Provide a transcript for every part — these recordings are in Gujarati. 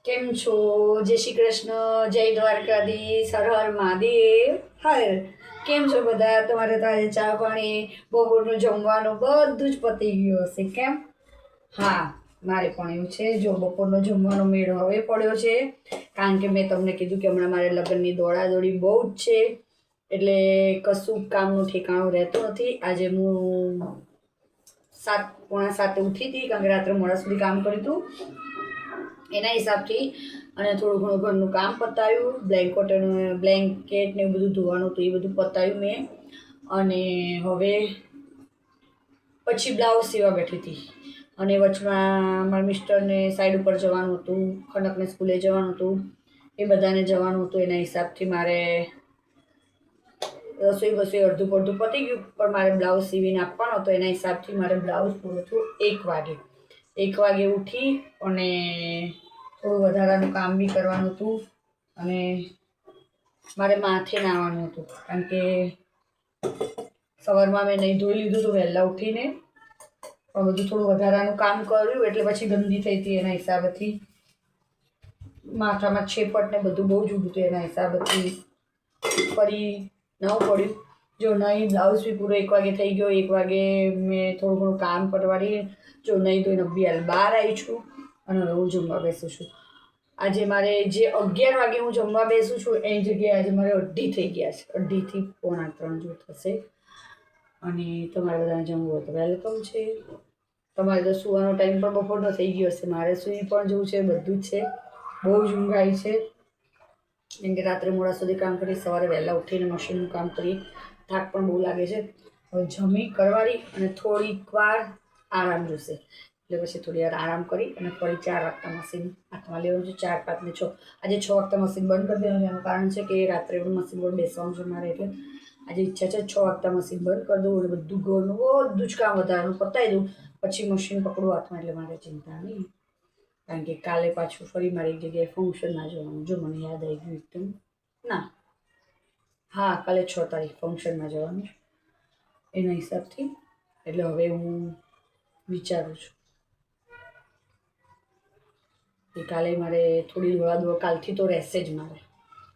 કેમ છો? જય શ્રી કૃષ્ણ, જય દ્વારકાધીશ, હર હર મહાદેવ. હર કેમ છો બધા? તમારે તો આજે ચા પાણી બપોરનું જમવાનું બધું જ પતી ગયું હશે કેમ? હા, મારે પણ એવું છે. જો બપોરનો જમવાનો મેળ હવે પડ્યો છે, કારણ કે મેં તમને કીધું કે હમણાં મારે લગ્નની દોડાદોડી બહુ જ છે, એટલે કશું કામનું ઠેકાણું રહેતું નથી. આજે હું 7:45 ઉઠી હતી, કારણ કે રાત્રે મોડા સુધી કામ કર્યું હતું. એના હિસાબથી અને થોડું ઘણું ઘરનું કામ પતાવ્યું, બ્લેન્કેટ ને બધું ધોવાનું હતું, એ બધું પતાવ્યું મેં. અને હવે પછી બ્લાઉઝ સીવા બેઠી હતી. અને વચમાં મારા મિસ્ટરને સાઈડ ઉપર જવાનું હતું, ખનકને સ્કૂલે જવાનું હતું, એ બધાને જવાનું હતું. એના હિસાબથી મારે રસોઈ બસોઈ અડધું પડધું પતી ગયું, પણ મારે બ્લાઉઝ સીવીને આપવાનો હતો. એના હિસાબથી મારે બ્લાઉઝ પૂરું થયું 1 વાગે. 1 વાગે ઉઠી અને થોડું વધારાનું કામ બી કરવાનું હતું. અને મારે માથે નાહવાનું હતું, કારણ કે સવારમાં મેં નહીં ધોઈ લીધું હતું વહેલા ઉઠીને, પણ બધું થોડું વધારાનું કામ કર્યું એટલે પછી ગંદી થઈ હતી. એના હિસાબથી માથામાં છેપટ ને બધું બહુ જ ઉડતું, એના હિસાબથી ફરી નવું પડ્યું. જો નહીં, બ્લાઉઝ બી પૂરો 1 વાગે થઈ ગયો. 1 વાગે મેં થોડું ઘણું કામ પરવાડી, જો નહીં ધોઈને બી હાલ બહાર આવી છું અને હવે હું જમવા બેસું છું. આજે મારે જે 11 વાગે હું જમવા બેસું છું એની જગ્યાએ આજે મારે 2:30 થઈ ગયા છે. 2:30 થી 2:45 જેવું થશે. અને તમારે બધાને જમવું હોય તો વેલકમ છે. તમારે તો સુવાનો ટાઈમ પણ બપોરનો થઈ ગયો હશે. મારે સૂઈ પણ જવું છે, બધું જ છે. બહુ જ ઊંઘ આવી છે, કેમ કે રાત્રે મોડા સુધી કામ કરી, સવારે વહેલા ઉઠીને મશીનનું કામ કરી, થાક પણ બહુ લાગે છે. હવે જમી કરવાડી અને થોડીક વાર આરામ જોશે, એટલે પછી થોડી વાર આરામ કરી અને ફરી 4 વાગતા મશીન હાથમાં લેવાનું છે. 4, 5 ને 6, આજે 6 વાગતા મશીન બંધ કરી દેવાનું. એનું કારણ છે કે રાત્રે પણ મશીન પર બેસવાનું છે મારે, એટલે આજે ઈચ્છા છે 6 વાગતા મશીન બંધ કરી દઉં અને બધું ઘરનું બધું જ કામ વધારાનું પતાવી દઉં, પછી મશીન પકડું હાથમાં, એટલે મારે ચિંતા નહીં. કારણ કે કાલે પાછું ફરી મારી એક જગ્યાએ ફંક્શનમાં જવાનું. જો મને યાદ આવી ગયું એકદમ, ના હા, કાલે 6 તારીખ ફંક્શનમાં જવાનું એના હિસાબથી. એટલે હવે હું વિચારું છું કે કાલે મારે થોડી દોડાદોડ કાલથી તો રહેશે જ. મારે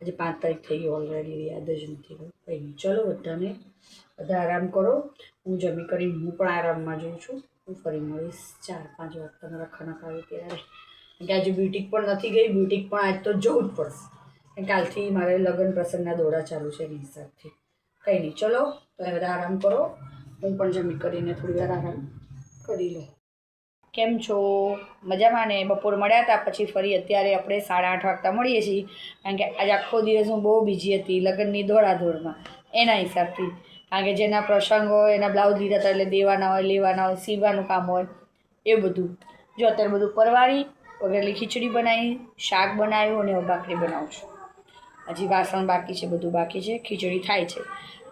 આજે 5 તારીખ થઈ ગઈ ઓલરેડી, યાદ જ નથી રહ્યું. કંઈ નહીં, ચલો બધા આરામ કરો. હું જમી કરી હું પણ આરામમાં જોઉં છું. હું ફરી મળીશ 4-5 વાગતા મારા ખનક આવે ત્યારે. કે આજે બ્યુટિક પણ નથી ગઈ, બ્યુટિક પણ આજ તો જવું જ પડશે. કાલથી મારે લગ્ન પ્રસંગના દોડા ચાલુ છે એની હિસાબથી. કંઈ નહીં, ચલો તમે બધા આરામ કરો. હું પણ જમી કરીને થોડી વાર આરામ કરી લઉં. કેમ છો? મજામાં ને? બપોર મળ્યા હતા, પછી ફરી અત્યારે આપણે 8:30 વાગતા મળીએ છીએ, કારણ કે આજે આખો દિવસ હું બહુ બિઝી હતી લગ્નની દોડાદોડમાં. એના હિસાબથી, કારણ કે જેના પ્રસંગ હોય એના બ્લાઉઝ લીધા હતા, એટલે દેવાના હોય, લેવાના હોય, સીવવાનું કામ હોય, એ બધું. જો અત્યારે બધું પરવારી, વઘારેલી ખીચડી બનાવી, શાક બનાવ્યું અને ભાખરી બનાવું છું. હજી વાસણ બાકી છે, બધું બાકી છે. ખીચડી થાય છે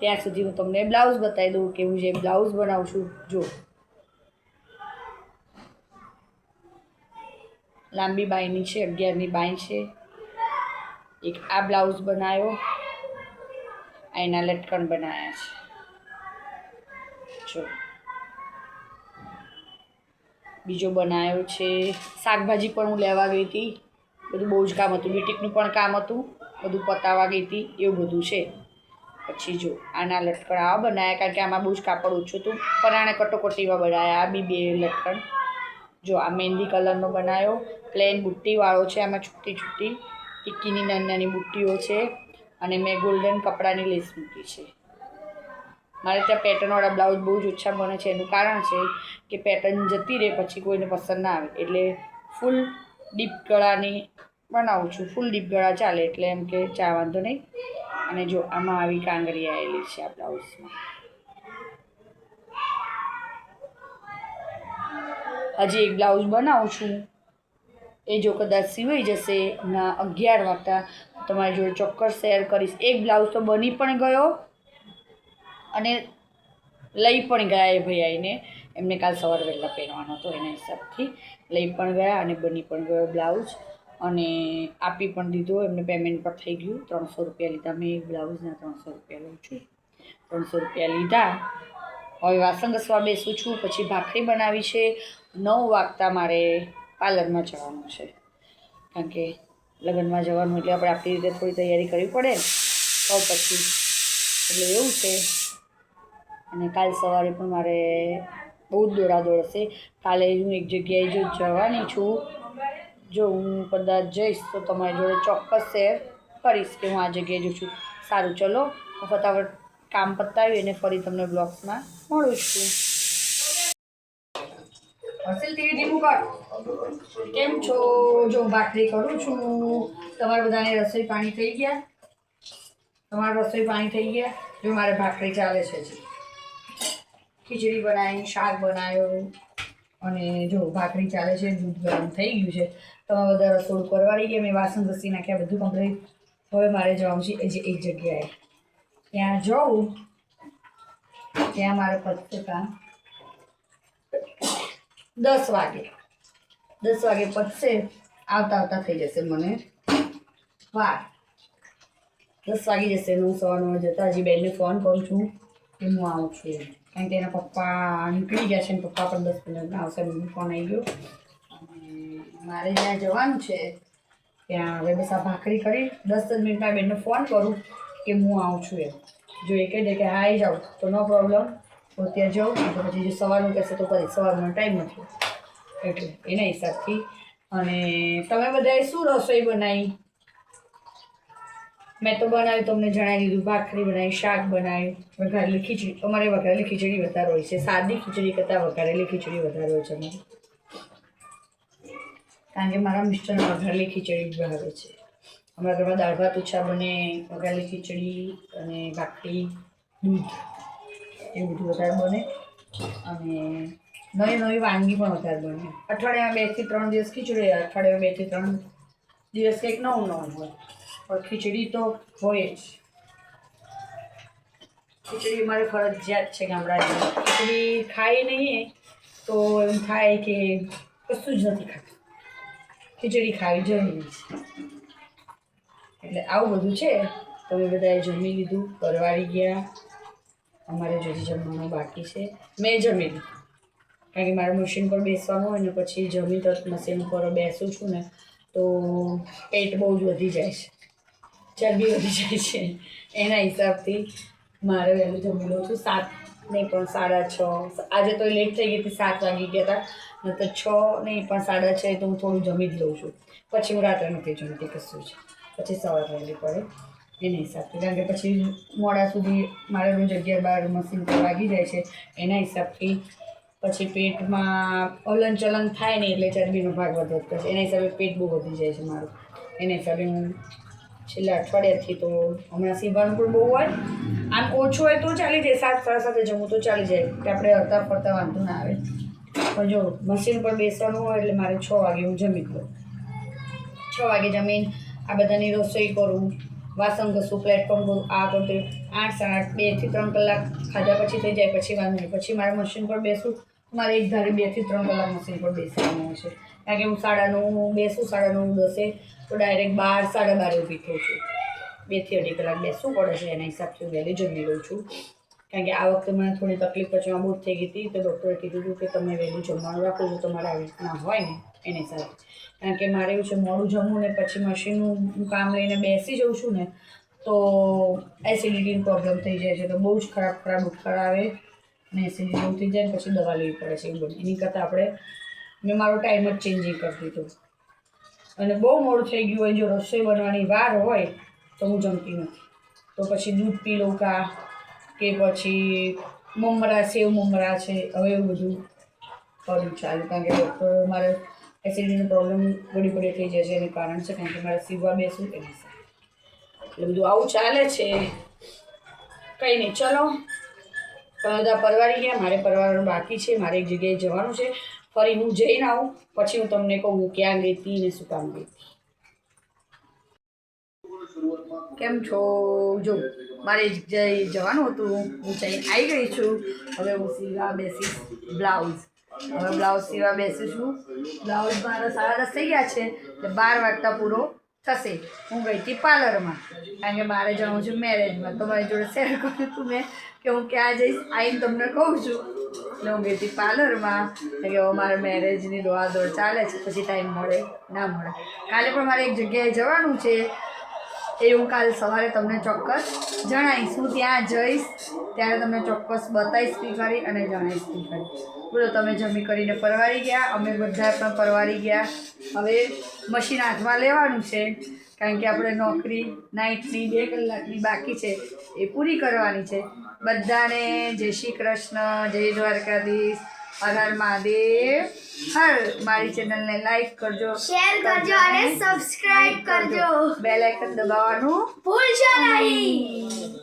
ત્યાં સુધી હું તમને બ્લાઉઝ બતાવી દઉં કે હું જે બ્લાઉઝ બનાવું છું. જો લાંબી બાયની છે, 11ની બાય છે. એક આ બ્લાઉઝ બનાવ્યો, એના લટકણ બનાવ્યા છે. જો બીજો બનાવ્યો છે. શાકભાજી પણ હું લેવા ગઈ હતી, બધું બહુ જ કામ હતું, બ્યુટિકનું પણ કામ હતું, બધું પતાવવા ગઈ હતી, એવું બધું છે. પછી જો આના લટકણ આવા બનાવ્યા, કારણ કે આમાં બહુ જ કાપડ ઓછું હતું, પરાણે કટોકટીમાં બનાવ્યા. આ બી 2 લટકણ. જો આ મહેંદી કલરનો બનાવ્યો, પ્લેન બુટ્ટીવાળો છે. આમાં છૂટી છૂટી ટિક્કીની નાની નાની બુટ્ટીઓ છે, અને મેં ગોલ્ડન કપડાની લેસ મૂકી છે. મારે ત્યાં પેટર્નવાળા બ્લાઉઝ બહુ જ ઓછા બને છે. એનું કારણ છે કે પેટર્ન જતી રહે પછી કોઈને પસંદ ના આવે, એટલે ફૂલ ડીપ ગળાની બનાવું છું. ફૂલ ડીપ ગળા ચાલે, એટલે એમ કે ચા વાંધો નહીં. અને જો આમાં આવી કાંગરી આવેલી છે આ બ્લાઉઝમાં. હજી એક બ્લાઉઝ બનાવું છું, એ જો કદાચ સિવાઈ જશે ના 11 વાગતા, તમારી જોડે ચોક્કસ શેર કરીશ. એક બ્લાઉઝ તો બની પણ ગયો અને લઈ પણ ગયા એ ભાઈ આવીને, એમને કાલ સવારે વહેલા પહેરવાનો હતો, એના હિસાબથી લઈ પણ ગયા અને બની પણ ગયો બ્લાઉઝ. અને આપી પણ દીધો, એમને પેમેન્ટ પણ થઈ ગયું. 300 રૂપિયા લીધા. મેં એક બ્લાઉઝના 300 રૂપિયા લઉં છું. 300 રૂપિયા લીધા. હવે વાસણ ઘસવા બેસું છું. પછી ભાખરી બનાવી છે. 9 વાગતા મારે પાર્લરમાં જવાનું છે. કારણ કે લગ્નમાં જવાનું એટલે આપણે આપણી રીતે થોડી તૈયારી કરવી પડે ને તો પછી એટલે એવું છે. અને કાલ સવારે પણ મારે બહુ જ દોડાદોડ હશે. કાલે હું એક જગ્યાએ જો જવાની છું, જો હું કદાચ જઈશ તો તમારી જોડે ચોક્કસ શેર કરીશ કે હું આ જગ્યાએ જઉં છું. સારું, ચલો ફટાફટ કામ પતાવી અને ફરી તમને બ્લોગ્સમાં મળું છું. હર્ષિલ ટીવી ધીમું કર. કેમ છો? જો હું ભાખરી કરું છું. તમારા બધાને રસોઈ પાણી થઈ ગયા? તમારું રસોઈ પાણી થઈ ગયા? જો મારે ભાખરી ચાલે છે. ખીચડી બનાવી, શાક બનાવ્યું અને જો ભાખરી ચાલે છે. દૂધ ગરમ થઈ ગયું છે. તમે બધા રસોડું કરવાડી ગયા. મેં વાસણ ઘસી નાખ્યા, બધું કમ્પ્લીટ. હવે મારે જવાનું છે એક જગ્યાએ. ત્યાં જવું, ત્યાં મારે પતશે કામ 10 વાગે. 10 વાગે પતશે. આવતા થઈ જશે મને વાર. 10 વાગી જશે. હું સવારમાં જતા હજી બેનને ફોન કરું છું કે હું આવું છું, કારણ કે એના પપ્પા નીકળી ગયા છે ને પપ્પા પણ 10 મિનિટમાં આવશે. મને ફોન આવી ગયો અને મારે જ્યાં જવાનું છે ત્યાં હવે બસ આ ભાખરી કરી 10 મિનિટમાં બેનને ફોન કરું કે હું આવું છું. એમ જો એ કહી દે કે હા આવી જાઉં તો નો પ્રોબ્લેમ, તો ત્યાં જાઉં. તો પછી જો સવારનું કહેશે તો કરી, સવારનો ટાઈમ નથી એટલે એના હિસાબથી. અને તમે બધાએ શું રસોઈ બનાવી? મેં તો બનાવ્યું, તમને જણાવી દીધું. ભાખરી બનાવી, શાક બનાવ્યું, વઘારેલી ખીચડી. અમારે વઘારેલી ખીચડી વધારે હોય છે. સાદી ખીચડી કરતાં વઘારેલી ખીચડી વધારે હોય છે અમારે, કારણ કે મારા મિસ્ટરને વઘારેલી ખીચડી ભાવે છે. અમારા ઘરમાં દાળ ભાત ઓછા બને, વઘારેલી ખીચડી અને ભાખરી, દૂધ એ બધું વધારે બને. અને નવી વાનગી પણ વધારે બને. અઠવાડિયામાં 2 થી 3 દિવસ ખીચડી, અઠવાડિયામાં 2 થી 3 દિવસ કંઈક નવું હોય. પણ ખીચડી તો હોય જ. ખીચડી મારે ફરજિયાત છે ગામડાની. ખીચડી ખાઈ નહીં તો એમ થાય કે કશું જ નથી ખાતું. ખીચડી ખાવી જરૂરી છે. એટલે આવું બધું છે. તમે બધાએ જમી લીધું, પરવારી ગયા. અમારે જોજી જમવાનું બાકી છે. મેં જમી લીધું, કારણ કે મારે મશીન પર બેસવાનું હોય ને પછી જમી તો મશીન પર બેસું છું ને તો પેટ બહુ જ વધી જાય છે, ચરબી વધી જાય છે. એના હિસાબથી મારે વહેલું જમી લઉં છું. 7 નહીં પણ 6:30. આજે તો લેટ થઈ ગઈ હતી, 7 વાગી ગયા હતા. તો 6 નહીં પણ 6:30 તો હું થોડું જમી જ લઉં છું. પછી હું રાત્રે નથી જમતી કશું જ, પછી સવાર વહેલી પડે એના હિસાબથી. કારણ કે પછી મોડા સુધી મારે રોજ 11-12 મશીન પર વાગી જાય છે. એના હિસાબથી પછી પેટમાં હલન ચલન થાય નહીં એટલે ચરબીનો ભાગ વધતો છે. એના હિસાબે પેટ બહુ વધી જાય છે મારું. એના હિસાબે હું છેલ્લા અઠવાડિયાથી તો હમણાં સીવવાનું પણ બહુ હોય. આમ ઓછું હોય તો ચાલી જાય, 7-7:30 જમું તો ચાલી જાય કે આપણે હરતા ફરતા વાંધો ના આવે. પણ જો મશીન પર બેસવાનું હોય એટલે મારે 6 વાગે હું જમી લઉં. 6 વાગે જમીને આ બધાની રસોઈ કરું, વાસણ ઘસું, પ્લેટફોર્મ કરું, આ કરું, 8-8, 2 થી 3 કલાક ખાધા પછી થઈ જાય. પછી વાંધો નહીં. પછી મારે મશીન પર બેસું, મારે એક ધારે 2 થી 3 કલાક મશીન પર બેસવાનું હોય છે. કારણ કે હું 9:30 બેસું, 9:30 10 તો ડાયરેક્ટ 12 12:30 ઊભી થઉં છું. 2 થી 2.5 કલાક બેસવું પડે છે. એના હિસાબથી હું વહેલી જમી લઉં છું. કારણ કે આ વખતે મને થોડી તકલીફ પચવામાં બહુ થઈ ગઈ હતી, તો ડૉક્ટરે કીધું હતું કે તમે વહેલું જમવાનું રાખો છો. તમારે આવી રીતના હોય ને એની હિસાબે. કારણ કે મારે એવું છે, મોડું જમવું ને પછી મશીનનું હું કામ લઈને બેસી જાઉં છું ને તો એસિડિટીનો પ્રોબ્લેમ થઈ જાય છે. તો બહુ જ ખરાબ ઉઠકાર આવે અને એસિડિટી બહુ થઈ જાય ને પછી દવા લેવી પડે છે. એવું બધું એની કરતાં મેં મારો ટાઈમ જ ચેન્જિંગ કરી દીધો. અને બહુ મોડું થઈ ગયું હોય, જો રસોઈ બનવાની વાર હોય તો હું જમતી નથી. તો પછી દૂધ પી લઉં કે પછી મમરા, સેવ મમરા છે, હવે એવું બધું કરવું ચાલુ. કારણ કે ડૉક્ટર મારે એસિડિટીનો પ્રોબ્લેમ ઘડી થઈ જાય છે. એનું કારણ છે કારણ કે મારે સીવવા બેસું એટલે બધું આવું ચાલે છે. કંઈ નહીં, ચલો તમે બધા પરવારી ગયા. મારે પરવારવાનું બાકી છે. મારે એક જગ્યાએ જવાનું છે. ફરી હું જઈને આવું પછી હું તમને કહું હું ક્યાં ગઈ હતી ને શું કામ ગઈ હતી. કેમ છો? જો મારે એક જગ્યાએ જવાનું હતું, હું જઈને આવી ગઈ છું. હવે હું સીવા બેસીશ બ્લાઉઝ. સીવા બેસું છું. બ્લાઉઝ મારા 10:30 થઈ ગયા છે એટલે 12 વાગતા પૂરો થશે. હું ગઈ હતી પાર્લરમાં, કારણ કે મારે જવું છું મેરેજમાં. તો મારી જોડે શેર કર્યું હતું મેં કે હું ક્યાં જઈશ, આવીને તમને કહું છું. એટલે હું ગઈ હતી પાર્લરમાં, કે હવે મારે મેરેજની દોડ ચાલે છે, પછી ટાઈમ મળે ના મળે. કાલે પણ મારે એક જગ્યાએ જવાનું છે, એ હું કાલ સવારે તમને ચોક્કસ જણાવીશ. હું ત્યાં જઈશ ત્યારે તમને ચોક્કસ બતાવીશ બી ખરી અને જણાવીશ બી ખરી. બોલો, તમે જમી કરીને પરવારી ગયા, અમે બધા પણ પરવારી ગયા. હવે મશીન હાથમાં લેવાનું છે, કારણ કે આપણે નોકરી નાઇટની 2 કલાકની બાકી છે, એ પૂરી કરવાની છે. બધાને જય શ્રી કૃષ્ણ, જય દ્વારકાધીશ, હર હર મહાદેવ. મારી ચેનલને લાઈક કરજો, શેર કરજો અને સબસ્ક્રાઇબ કરજો. બેલ આઇકન દબાવવાનું ભૂલશો નહીં.